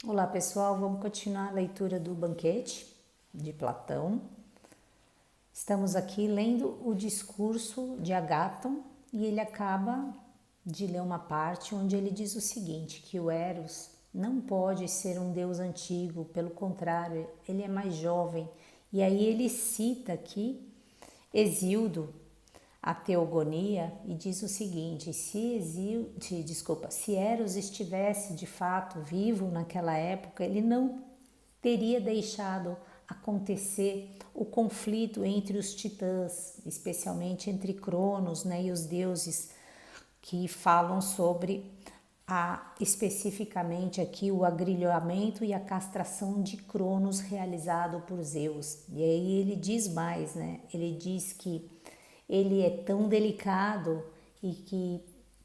Olá pessoal, vamos continuar a leitura do Banquete de Platão. Estamos aqui lendo o discurso de Agáton e ele acaba de ler uma parte onde ele diz o seguinte, que o Eros não pode ser um deus antigo, pelo contrário, ele é mais jovem. E aí ele cita aqui Hesíodo, a Teogonia, e diz o seguinte: se Eros estivesse de fato vivo naquela época, ele não teria deixado acontecer o conflito entre os titãs, especialmente entre Cronos, né, e os deuses que falam sobre especificamente aqui o agrilhoamento e a castração de Cronos realizado por Zeus. E aí ele diz mais, né? Ele diz que ele é tão delicado e que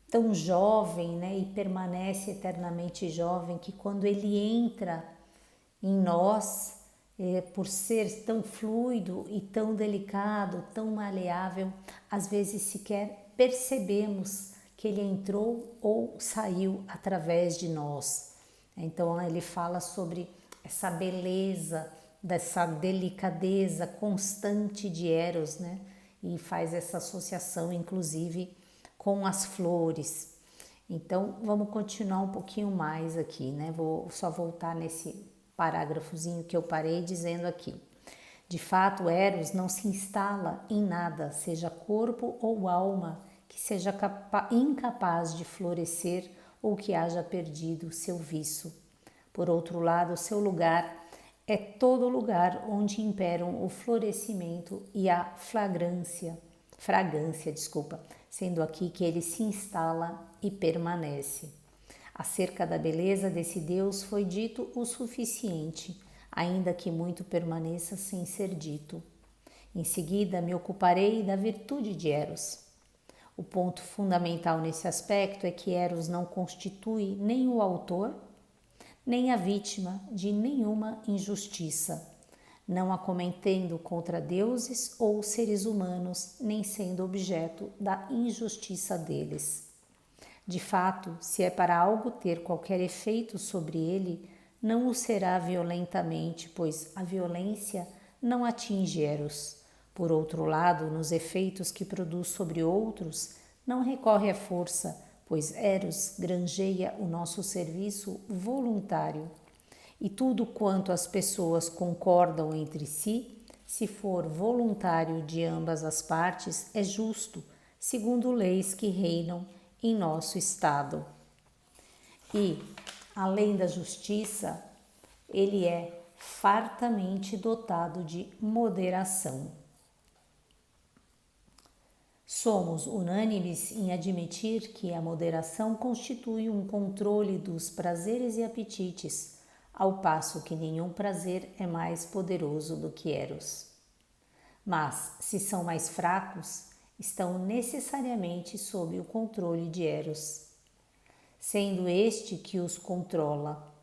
tão jovem, né? E permanece eternamente jovem, que quando ele entra em nós, por ser tão fluido e tão delicado, tão maleável, às vezes sequer percebemos que ele entrou ou saiu através de nós. Então ele fala sobre essa beleza, dessa delicadeza constante de Eros, né? E faz essa associação, inclusive, com as flores. Então vamos continuar um pouquinho mais aqui, né? Vou só voltar nesse parágrafozinho que eu parei dizendo aqui. De fato, Eros não se instala em nada, seja corpo ou alma, que seja incapaz de florescer ou que haja perdido seu viço. Por outro lado, seu lugar é todo lugar onde imperam o florescimento e a fragrância, sendo aqui que ele se instala e permanece. Acerca da beleza desse Deus foi dito o suficiente, ainda que muito permaneça sem ser dito. Em seguida, me ocuparei da virtude de Eros. O ponto fundamental nesse aspecto é que Eros não constitui nem o autor, nem a vítima de nenhuma injustiça, não a cometendo contra deuses ou seres humanos, nem sendo objeto da injustiça deles. De fato, se é para algo ter qualquer efeito sobre ele, não o será violentamente, pois a violência não atinge Eros. Por outro lado, nos efeitos que produz sobre outros, não recorre à força, pois Eros granjeia o nosso serviço voluntário. E tudo quanto as pessoas concordam entre si, se for voluntário de ambas as partes, é justo, segundo leis que reinam em nosso estado. E, além da justiça, ele é fartamente dotado de moderação. Somos unânimes em admitir que a moderação constitui um controle dos prazeres e apetites, ao passo que nenhum prazer é mais poderoso do que Eros. Mas, se são mais fracos, estão necessariamente sob o controle de Eros, sendo este que os controla.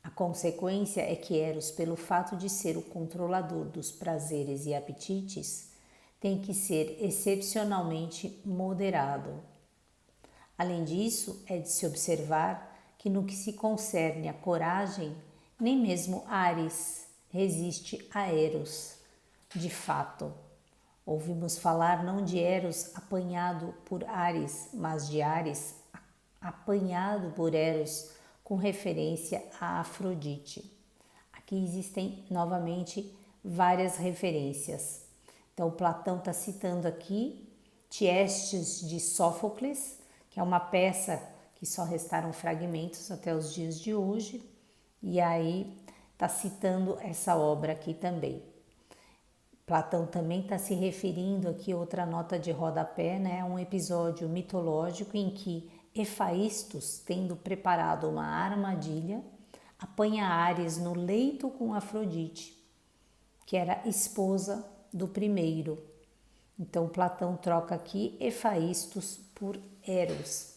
A consequência é que Eros, pelo fato de ser o controlador dos prazeres e apetites, tem que ser excepcionalmente moderado. Além disso, é de se observar que no que se concerne à coragem, nem mesmo Ares resiste a Eros. De fato, ouvimos falar não de Eros apanhado por Ares, mas de Ares apanhado por Eros, com referência a Afrodite. Aqui existem novamente várias referências. Então, Platão está citando aqui Tiestes de Sófocles, que é uma peça que só restaram fragmentos até os dias de hoje, e aí está citando essa obra aqui também. Platão também está se referindo aqui, outra nota de rodapé, né, a um episódio mitológico em que Hefaístos, tendo preparado uma armadilha, apanha Ares no leito com Afrodite, que era esposa do primeiro. Então Platão troca aqui Hefaístos por Eros.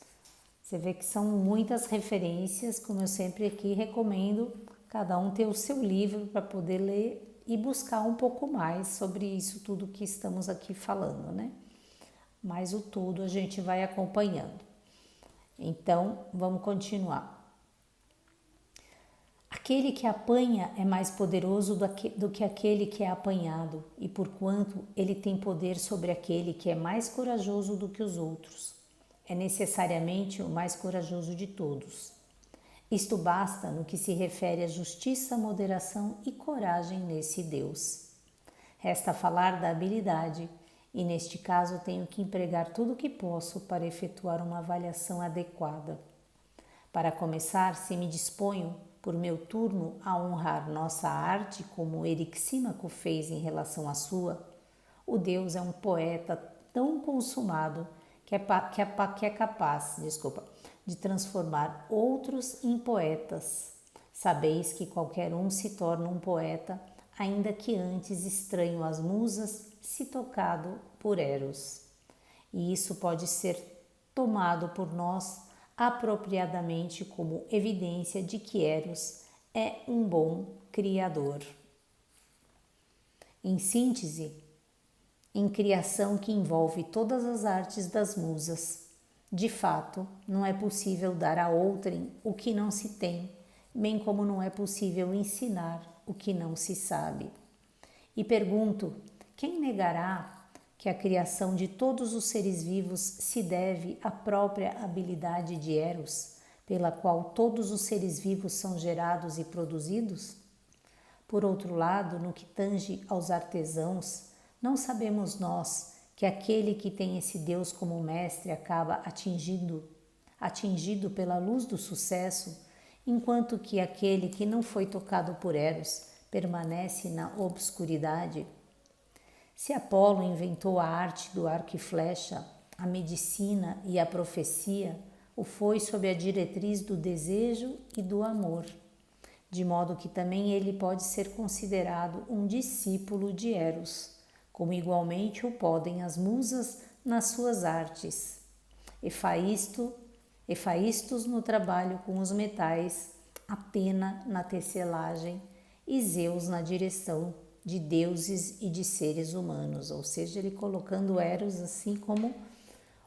Você vê que são muitas referências, como eu sempre aqui recomendo, cada um ter o seu livro para poder ler e buscar um pouco mais sobre isso tudo que estamos aqui falando, né? Mas o todo a gente vai acompanhando. Então, vamos continuar. Aquele que apanha é mais poderoso do que aquele que é apanhado, e porquanto ele tem poder sobre aquele que é mais corajoso do que os outros. É necessariamente o mais corajoso de todos. Isto basta no que se refere à justiça, moderação e coragem nesse Deus. Resta falar da habilidade, e neste caso tenho que empregar tudo o que posso para efetuar uma avaliação adequada. Para começar, se me disponho, por meu turno, a honrar nossa arte como Erixímaco fez em relação à sua, o Deus é um poeta tão consumado que é capaz, de transformar outros em poetas. Sabeis que qualquer um se torna um poeta, ainda que antes estranho às musas, se tocado por Eros. E isso pode ser tomado por nós apropriadamente como evidência de que Eros é um bom criador. Em síntese, em criação que envolve todas as artes das musas, de fato, não é possível dar a outrem o que não se tem, bem como não é possível ensinar o que não se sabe. E pergunto, quem negará que a criação de todos os seres vivos se deve à própria habilidade de Eros, pela qual todos os seres vivos são gerados e produzidos? Por outro lado, no que tange aos artesãos, não sabemos nós que aquele que tem esse Deus como mestre acaba atingido pela luz do sucesso, enquanto que aquele que não foi tocado por Eros permanece na obscuridade? Se Apolo inventou a arte do arco e flecha, a medicina e a profecia, o foi sob a diretriz do desejo e do amor, de modo que também ele pode ser considerado um discípulo de Eros, como igualmente o podem as musas nas suas artes. Efaístos no trabalho com os metais, Atena na tecelagem e Zeus na direção de deuses e de seres humanos, ou seja, ele colocando Eros assim como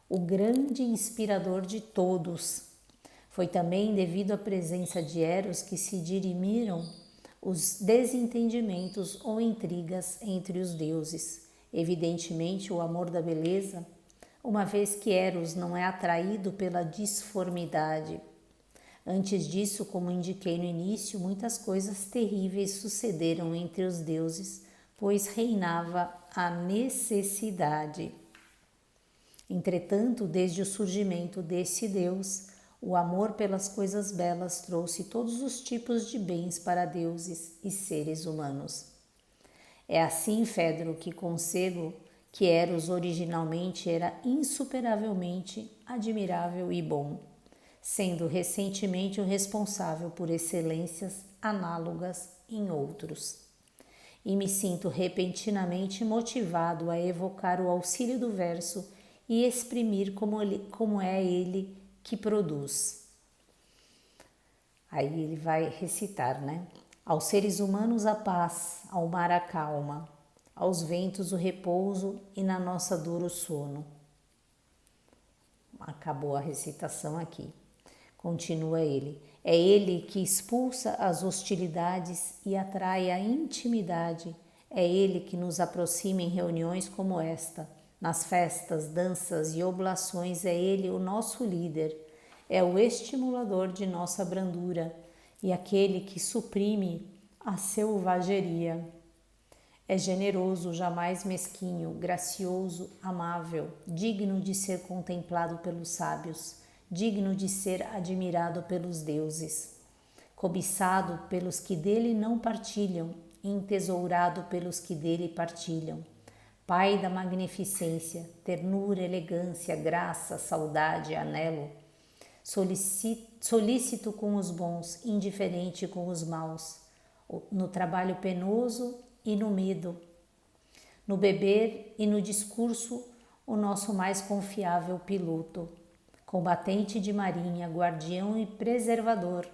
o grande inspirador de todos. Foi também devido à presença de Eros que se dirimiram os desentendimentos ou intrigas entre os deuses. Evidentemente, o amor da beleza, uma vez que Eros não é atraído pela disformidade. Antes disso, como indiquei no início, muitas coisas terríveis sucederam entre os deuses, pois reinava a necessidade. Entretanto, desde o surgimento desse Deus, o amor pelas coisas belas trouxe todos os tipos de bens para deuses e seres humanos. É assim, Fedro, que concebo que Eros originalmente era insuperavelmente admirável e bom, sendo recentemente o responsável por excelências análogas em outros. E me sinto repentinamente motivado a evocar o auxílio do verso e exprimir como é ele que produz. Aí ele vai recitar, né? Aos seres humanos a paz, ao mar a calma, aos ventos o repouso e na nossa dor o sono. Acabou a recitação aqui. Continua ele. É ele que expulsa as hostilidades e atrai a intimidade. É ele que nos aproxima em reuniões como esta. Nas festas, danças e oblações é ele o nosso líder. É o estimulador de nossa brandura e aquele que suprime a selvageria. É generoso, jamais mesquinho, gracioso, amável, digno de ser contemplado pelos sábios, digno de ser admirado pelos deuses, cobiçado pelos que dele não partilham, entesourado pelos que dele partilham. Pai da magnificência, ternura, elegância, graça, saudade, anelo, solícito com os bons, indiferente com os maus, no trabalho penoso e no medo, no beber e no discurso, o nosso mais confiável piloto, combatente de marinha, guardião e preservador,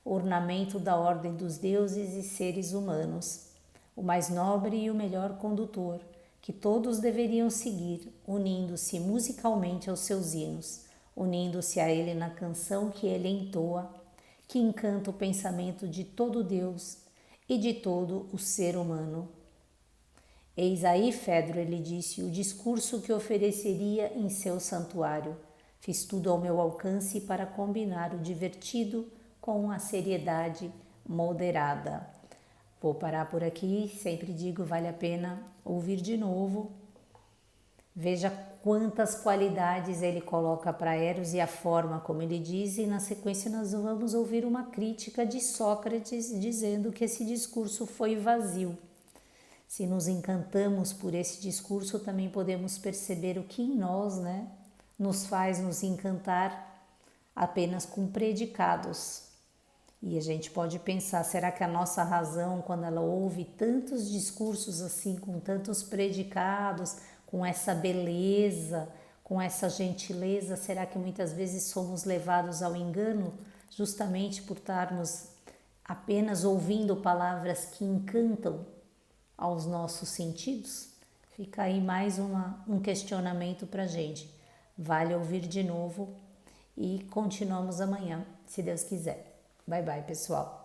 ornamento da ordem dos deuses e seres humanos, o mais nobre e o melhor condutor, que todos deveriam seguir, unindo-se musicalmente aos seus hinos, unindo-se a ele na canção que ele entoa, que encanta o pensamento de todo Deus e de todo o ser humano. Eis aí, Fedro, ele disse, o discurso que ofereceria em seu santuário. Fiz tudo ao meu alcance para combinar o divertido com a seriedade moderada. Vou parar por aqui, sempre digo, vale a pena ouvir de novo. Veja quantas qualidades ele coloca para Eros e a forma como ele diz, e na sequência nós vamos ouvir uma crítica de Sócrates dizendo que esse discurso foi vazio. Se nos encantamos por esse discurso, também podemos perceber o que em nós, nos faz nos encantar apenas com predicados. E a gente pode pensar, será que a nossa razão, quando ela ouve tantos discursos assim, com tantos predicados, com essa beleza, com essa gentileza, será que muitas vezes somos levados ao engano, justamente por estarmos apenas ouvindo palavras que encantam aos nossos sentidos? Fica aí mais um questionamento para a gente. Vale ouvir de novo e continuamos amanhã, se Deus quiser. Bye bye, pessoal.